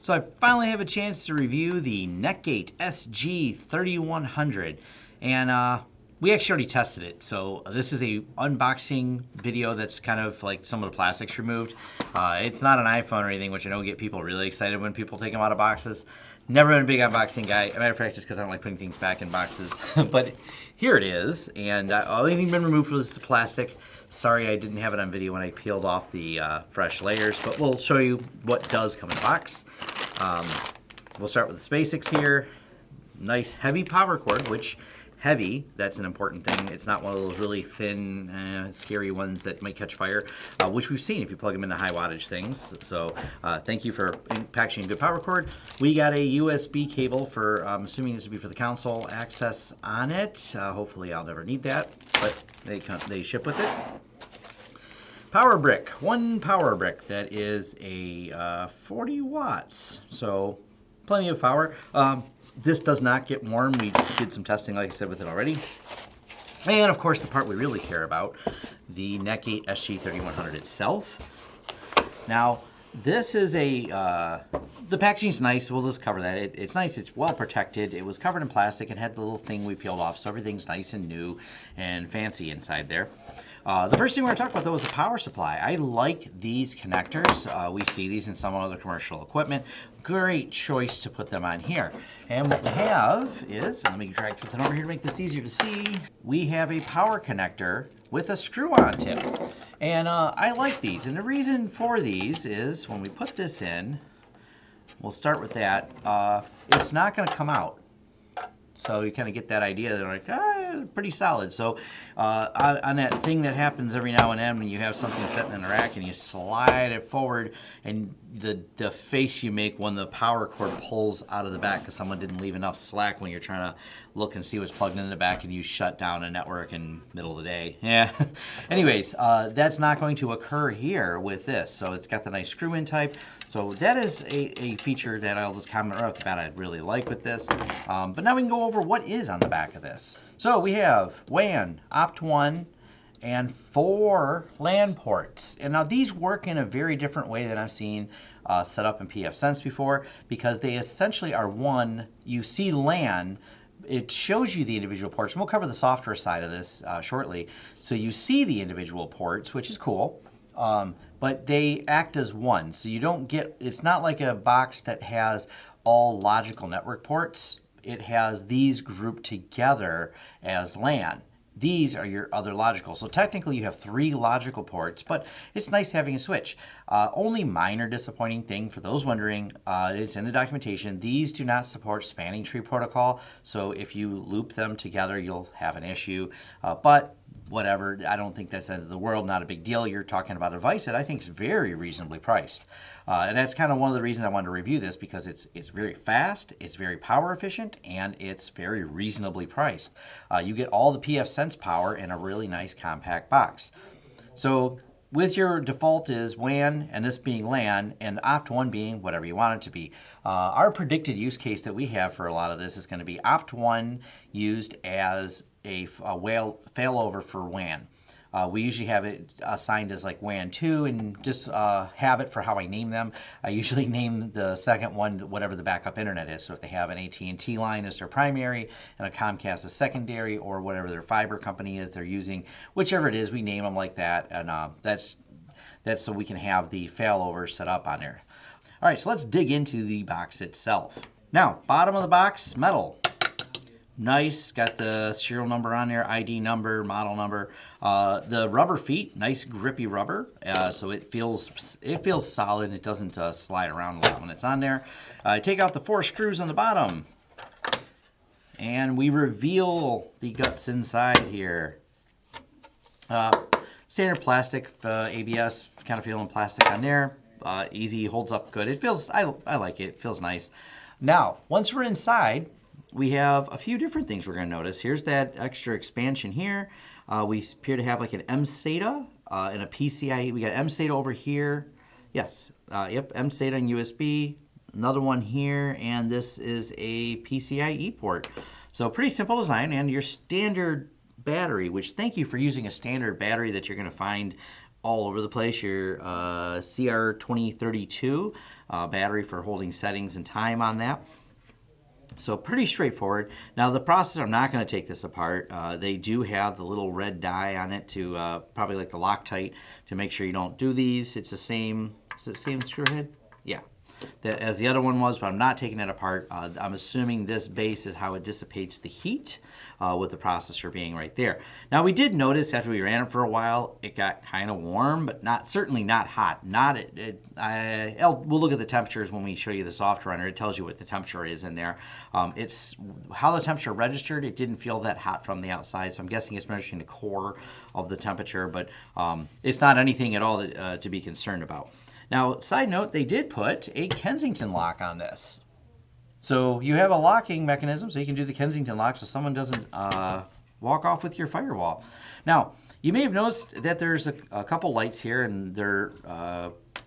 So I finally have a chance to review the Netgate SG-3100, and we actually already tested it. So this is a unboxing video that's kind of like some of the plastics removed. It's not an iPhone or anything, which I know get people really excited when people take them out of boxes. Never been a big unboxing guy. As a matter of fact, just because I don't like putting things back in boxes. But here it is, and the only thing been removed was the plastic. Sorry I didn't have it on video when I peeled off the fresh layers, but we'll show you what does come in the box. We'll start with the basics here. Nice heavy power cord, which heavy, that's an important thing. It's not one of those really thin, scary ones that might catch fire, which we've seen if you plug them into high wattage things. So thank you for packaging a good power cord. We got a USB cable for, I'm assuming this would be for the console access on it. Hopefully I'll never need that, but they ship with it. Power brick, one power brick that is a 40 watts, so plenty of power. This does not get warm. We did some testing, like I said, with it already. And of course, the part we really care about, the Netgate SG-3100 itself. Now, this is the packaging's nice. We'll just cover that. It's nice. It's well protected. It was covered in plastic and had the little thing we peeled off, so everything's nice and new and fancy inside there. The first thing we're going to talk about, though, is the power supply. I like these connectors. We see these in some other commercial equipment. Great choice to put them on here. And what we have is, and let me drag something over here to make this easier to see, we have a power connector with a screw-on tip. And I like these. And the reason for these is when we put this in, we'll start with that, it's not going to come out. So you kind of get that idea. They're like, pretty solid. So on that thing that happens every now and then when you have something sitting in the rack and you slide it forward, and the face you make when the power cord pulls out of the back because someone didn't leave enough slack when you're trying to look and see what's plugged in the back and you shut down a network in the middle of the day. Yeah. Anyways, that's not going to occur here with this. So it's got the nice screw-in type. So that is a feature that I'll just comment right off the bat I really like with this. But now we can go over what is on the back of this. So we have WAN, Opt1, and 4 LAN ports. And now these work in a very different way than I've seen set up in pfSense before, because they essentially are one. You see LAN, it shows you the individual ports, and we'll cover the software side of this shortly. So you see the individual ports, which is cool. But they act as one. So you don't get, it's not like a box that has all logical network ports. It has these grouped together as LAN. These are your other logical. So technically you have 3 logical ports, but it's nice having a switch. Only minor disappointing thing for those wondering, it's in the documentation. These do not support spanning tree protocol. So if you loop them together, you'll have an issue. But whatever, I don't think that's the end of the world, not a big deal. You're talking about a device that I think is very reasonably priced. And that's kind of one of the reasons I wanted to review this, because it's very fast, it's very power efficient, and it's very reasonably priced. You get all the pfSense power in a really nice compact box. So with your default is WAN, and this being LAN, and Opt1 being whatever you want it to be. Our predicted use case that we have for a lot of this is going to be Opt1 used as a failover for WAN. We usually have it assigned as like WAN 2, and just habit for how I name them. I usually name the second one whatever the backup internet is. So if they have an AT&T line as their primary and a Comcast as secondary, or whatever their fiber company is they're using, whichever it is, we name them like that. And that's so we can have the failover set up on there. All right, so let's dig into the box itself. Now, bottom of the box, metal. Nice, got the serial number on there, ID number, model number. The rubber feet, nice grippy rubber, so it feels solid. It doesn't slide around a lot when it's on there. Take out the 4 screws on the bottom, and we reveal the guts inside here. Standard plastic, ABS, kind of feeling plastic on there. Easy, holds up good. It feels, I like it. It feels nice. Now, once we're inside, we have a few different things we're going to notice. Here's that extra expansion here. We appear to have like an mSATA and a PCIe. We got mSATA over here. Yes, yep, mSATA and USB. Another one here, and this is a PCIe port. So pretty simple design, and your standard battery, which thank you for using a standard battery that you're going to find all over the place. Your CR2032 battery for holding settings and time on that. So pretty straightforward. Now the processor, I'm not going to take this apart. They do have the little red die on it to probably like the Loctite to make sure you don't do these. It's the same. Is it the same screw head? Yeah. As the other one was, but I'm not taking it apart. I'm assuming this base is how it dissipates the heat with the processor being right there. Now we did notice after we ran it for a while, it got kind of warm, but certainly not hot. We'll look at the temperatures when we show you the soft runner. It tells you what the temperature is in there. It's how the temperature registered. It didn't feel that hot from the outside, so I'm guessing it's measuring the core of the temperature, but it's not anything at all to be concerned about. Now, side note, they did put a Kensington lock on this. So you have a locking mechanism, so you can do the Kensington lock so someone doesn't walk off with your firewall. Now, you may have noticed that there's a couple lights here, and they're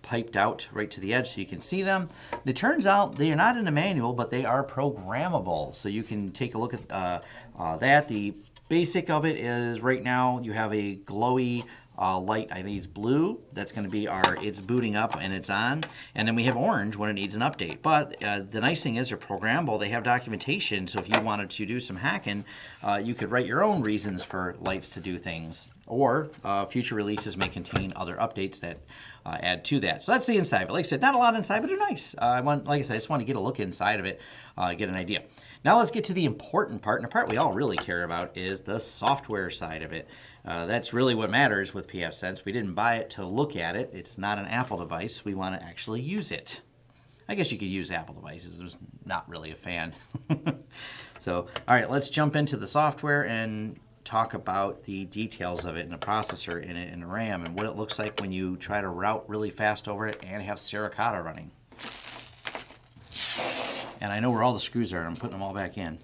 piped out right to the edge so you can see them. It turns out they are not in the manual, but they are programmable. So you can take a look at that. The basic of it is right now you have a glowy light, I think it's blue, that's going to be it's booting up and it's on, and then we have orange when it needs an update. But the nice thing is they're programmable, they have documentation, so if you wanted to do some hacking, you could write your own reasons for lights to do things, or future releases may contain other updates that add to that. So that's the inside of it. Like I said, not a lot inside, but they're nice. Like I said, I just want to get a look inside of it, get an idea. Now let's get to the important part, and the part we all really care about is the software side of it. That's really what matters with pfSense. We didn't buy it to look at it. It's not an Apple device. We want to actually use it. I guess you could use Apple devices. I'm just not really a fan. So, all right, let's jump into the software and talk about the details of it and the processor in it and the RAM and what it looks like when you try to route really fast over it and have Suricata running. And I know where all the screws are, and I'm putting them all back in.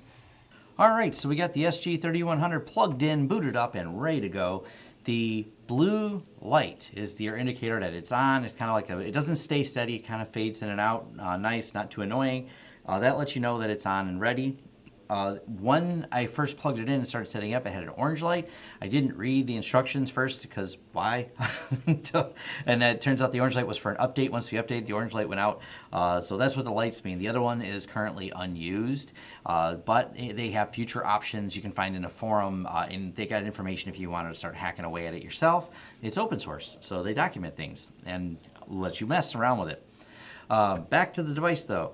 All right, so we got the SG-3100 plugged in, booted up, and ready to go. The blue light is your indicator that it's on. It's kind of like it doesn't stay steady. It kind of fades in and out. Nice, not too annoying. That lets you know that it's on and ready. When I first plugged it in and started setting up, it had an orange light. I didn't read the instructions first because why? And it turns out the orange light was for an update. Once we updated, the orange light went out. So that's what the lights mean. The other one is currently unused, but they have future options you can find in a forum, and they got information if you wanted to start hacking away at it yourself. It's open source, so they document things and let you mess around with it. Back to the device though.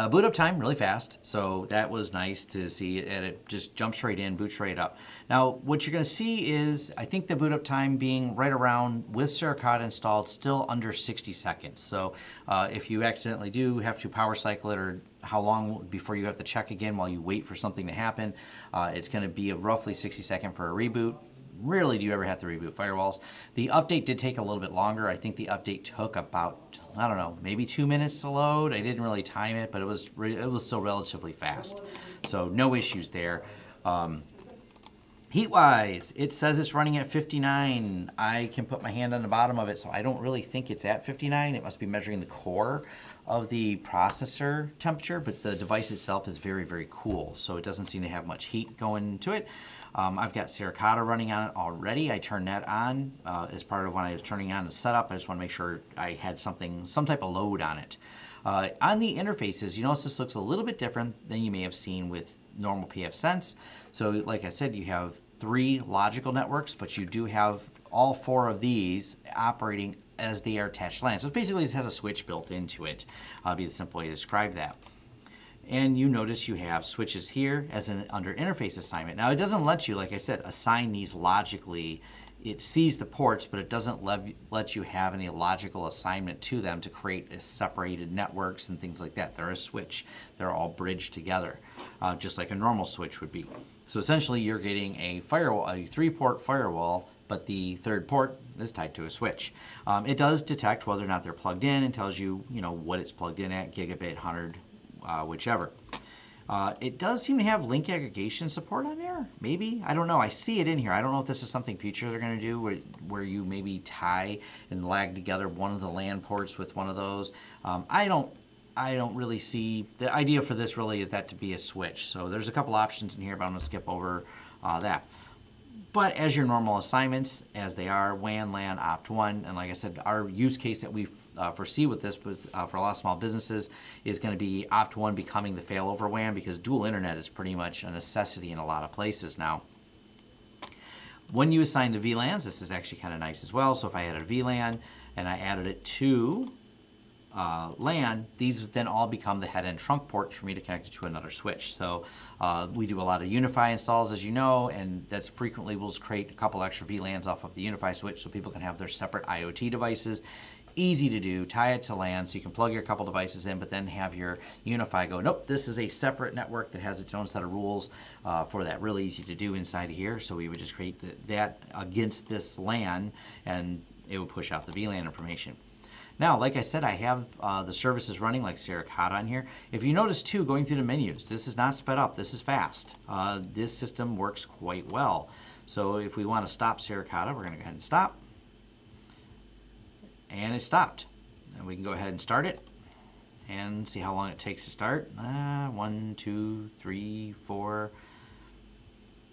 Boot up time really fast, so that was nice to see, and it just jumps right in, boots right up. Now, what you're going to see is, I think the boot up time being right around, with Suricata installed, still under 60 seconds. So if you accidentally do have to power cycle it, or how long before you have to check again while you wait for something to happen, it's going to be a roughly 60 second for a reboot. Rarely do you ever have to reboot firewalls. The update did take a little bit longer. I think the update took about, I don't know, maybe 2 minutes to load. I didn't really time it, but it was still relatively fast. So no issues there. Heat-wise, it says it's running at 59. I can put my hand on the bottom of it, so I don't really think it's at 59. It must be measuring the core of the processor temperature, but the device itself is very, very cool, so it doesn't seem to have much heat going to it. I've got Suricata running on it already. I turned that on as part of when I was turning on the setup. I just want to make sure I had some type of load on it. On the interfaces, you notice this looks a little bit different than you may have seen with normal pfSense. So like I said, you have 3 logical networks, but you do have all 4 of these operating as they are attached LAN. So it basically has a switch built into it. Be the simple way to describe that. And you notice you have switches here as an under interface assignment. Now it doesn't let you, like I said, assign these logically. It sees the ports, but it doesn't let you have any logical assignment to them to create separated networks and things like that. They're a switch. They're all bridged together, just like a normal switch would be. So essentially you're getting a firewall, a 3-port firewall, but the 3rd port is tied to a switch. It does detect whether or not they're plugged in and tells you, what it's plugged in at, gigabit, 100, whichever. It does seem to have link aggregation support on there, maybe. I don't know. I see it in here. I don't know if this is something future they're going to do where you maybe tie and lag together one of the LAN ports with one of those. I don't really see, the idea for this really is that to be a switch. So there's a couple options in here, but I'm going to skip over that. But as your normal assignments, as they are, WAN, LAN, opt1, and like I said, our use case that we foresee with this for a lot of small businesses is going to be opt1 becoming the failover WAN, because dual internet is pretty much a necessity in a lot of places now. When you assign the VLANs, this is actually kind of nice as well. So if I added a VLAN and I added it to LAN, these would then all become the head and trunk ports for me to connect it to another switch. So we do a lot of Unify installs, as you know, and that's frequently we'll just create a couple extra VLANs off of the Unify switch so people can have their separate IoT devices. Easy to do, tie it to LAN so you can plug your couple devices in, but then have your Unify go, nope, this is a separate network that has its own set of rules for that. Really easy to do inside of here. So we would just create that against this LAN, and it would push out the VLAN information. Now, like I said, I have the services running like Suricata on here. If you notice too, going through the menus, this is not sped up, this is fast. This system works quite well. So if we want to stop Suricata, we're going to go ahead and stop. And it stopped. And we can go ahead and start it and see how long it takes to start. 1, 2, 3, 4.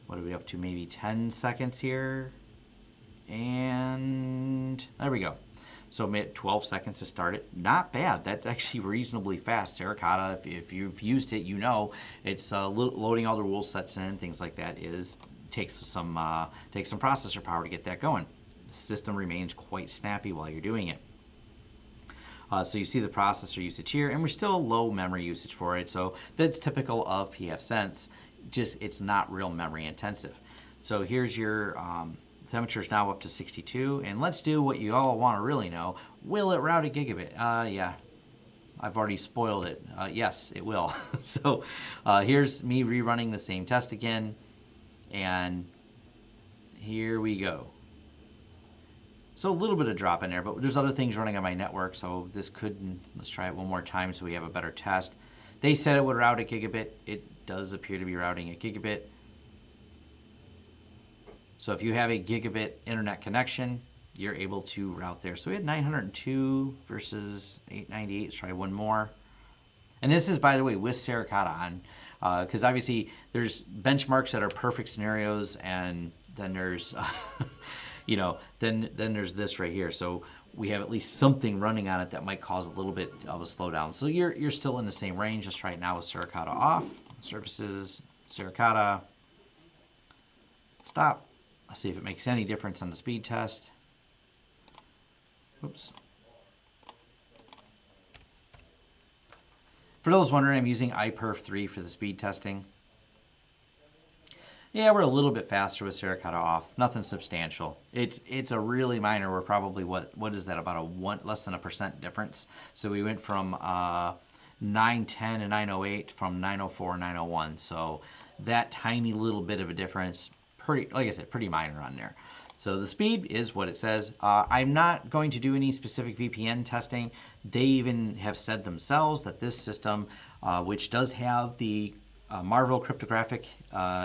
What are we up to? Maybe 10 seconds here. And there we go. So 12 seconds to start it. Not bad. That's actually reasonably fast. Suricata, if you've used it, you know it's loading all the rule sets in and things like that takes some processor power to get that going. The system remains quite snappy while you're doing it. So you see the processor usage here, and we're still low memory usage for it. So that's typical of pfSense. Just it's not real memory intensive. So here's your temperature is now up to 62, and let's do what you all want to really know. Will it route a gigabit? Yeah, I've already spoiled it. Yes, it will. So here's me rerunning the same test again, and here we go. So a little bit of drop in there, but there's other things running on my network, so this could, let's try it one more time so we have a better test. They said it would route a gigabit. It does appear to be routing a gigabit. So if you have a gigabit internet connection, you're able to route there. So we had 902 versus 898. Let's try one more. And this is, by the way, with Suricata on, because obviously there's benchmarks that are perfect scenarios, and then there's, you know, then there's this right here. So we have at least something running on it that might cause a little bit of a slowdown. So you're still in the same range. Let's try it now with Suricata off. Services, Suricata, stop. Let's see if it makes any difference on the speed test. Oops. For those wondering, I'm using iPerf3 for the speed testing. Yeah, we're a little bit faster with Suricata off. Nothing substantial. It's a really minor. We're probably what is that, about less than a % difference. So we went from 910 and 908 from 904 and 901. So that tiny little bit of a difference, pretty, like I said, pretty minor on there. So the speed is what it says. I'm not going to do any specific VPN testing. They even have said themselves that this system, which does have the Marvell cryptographic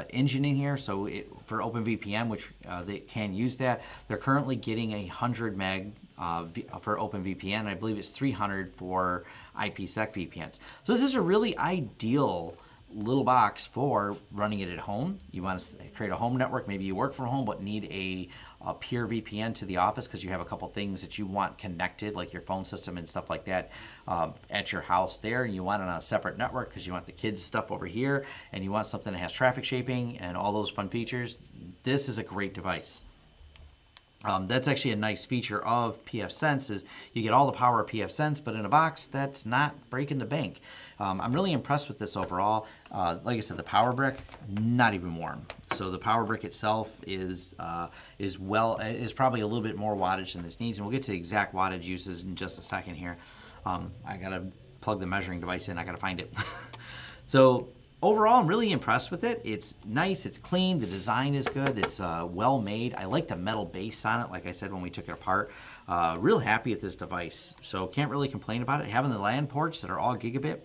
engine in here, so for OpenVPN, which they can use that, they're currently getting 100 meg for OpenVPN. I believe it's 300 for IPsec VPNs. So this is a really ideal little box for running it at home. You want to create a home network. Maybe you work from home but need a pure VPN to the office because you have a couple things that you want connected, like your phone system and stuff like that, at your house there, and you want it on a separate network because you want the kids' stuff over here, and you want something that has traffic shaping and all those fun features. This is a great device. That's actually a nice feature of pfSense, is you get all the power of pfSense, but in a box that's not breaking the bank. I'm really impressed with this overall. Like I said, the power brick, not even warm. So the power brick itself is probably a little bit more wattage than this needs, and we'll get to the exact wattage uses in just a second here. I gotta plug the measuring device in. I gotta find it. So overall, I'm really impressed with it. It's nice, it's clean, the design is good, it's well made. I like the metal base on it, like I said when we took it apart. Real happy with this device, so can't really complain about it. Having the LAN ports that are all gigabit,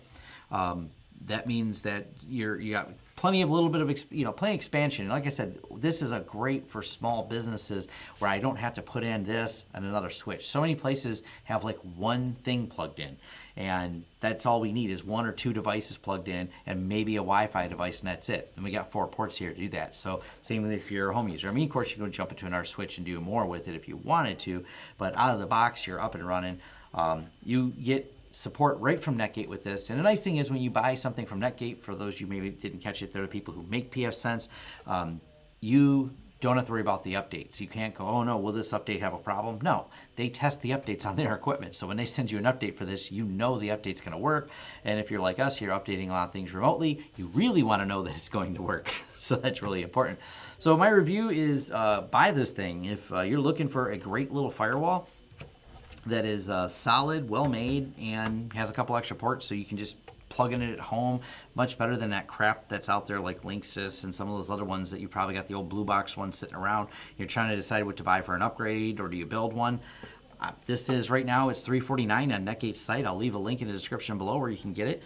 that means that you got plenty of little bit of plenty of expansion. And like I said, this is a great for small businesses where I don't have to put in this and another switch. So many places have like one thing plugged in, and that's all we need is 1 or 2 devices plugged in and maybe a Wi-Fi device, and that's it. And we got 4 ports here to do that. So same with if you're a home user. I mean, of course, you can jump into another switch and do more with it if you wanted to, but out of the box, you're up and running. You get support right from Netgate with this. And the nice thing is when you buy something from Netgate, for those you maybe didn't catch it, there are people who make pfSense, you don't have to worry about the updates. You can't go, oh no, will this update have a problem? No, they test the updates on their equipment. So when they send you an update for this, you know the update's going to work. And if you're like us, you're updating a lot of things remotely, you really want to know that it's going to work. So that's really important. So my review is buy this thing. If you're looking for a great little firewall that is solid, well-made, and has a couple extra ports so you can just plug in it at home, much better than that crap that's out there like Linksys and some of those other ones that you probably got the old blue box ones sitting around. You're trying to decide what to buy for an upgrade, or do you build one? This is right now, it's $349 on Netgate's site. I'll leave a link in the description below where you can get it.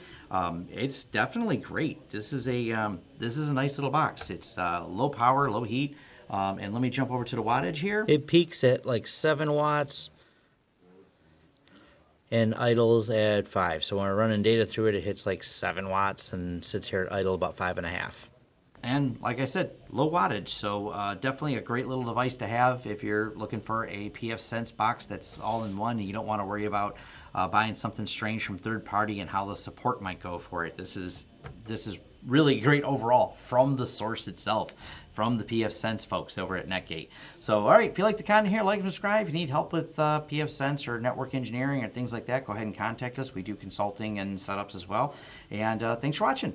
It's definitely great. This is a nice little box. It's low power, low heat, and let me jump over to the wattage here. It peaks at like 7 watts. And idles at 5. So when we're running data through it, it hits like 7 watts and sits here at idle about 5.5. And like I said, low wattage. So definitely a great little device to have if you're looking for a pfSense box that's all in one and you don't want to worry about buying something strange from third party and how the support might go for it. This is really great overall from the source itself, from the pfSense folks over at Netgate. So, all right, if you like the content here, like and subscribe. If you need help with pfSense or network engineering or things like that, go ahead and contact us. We do consulting and setups as well. And thanks for watching.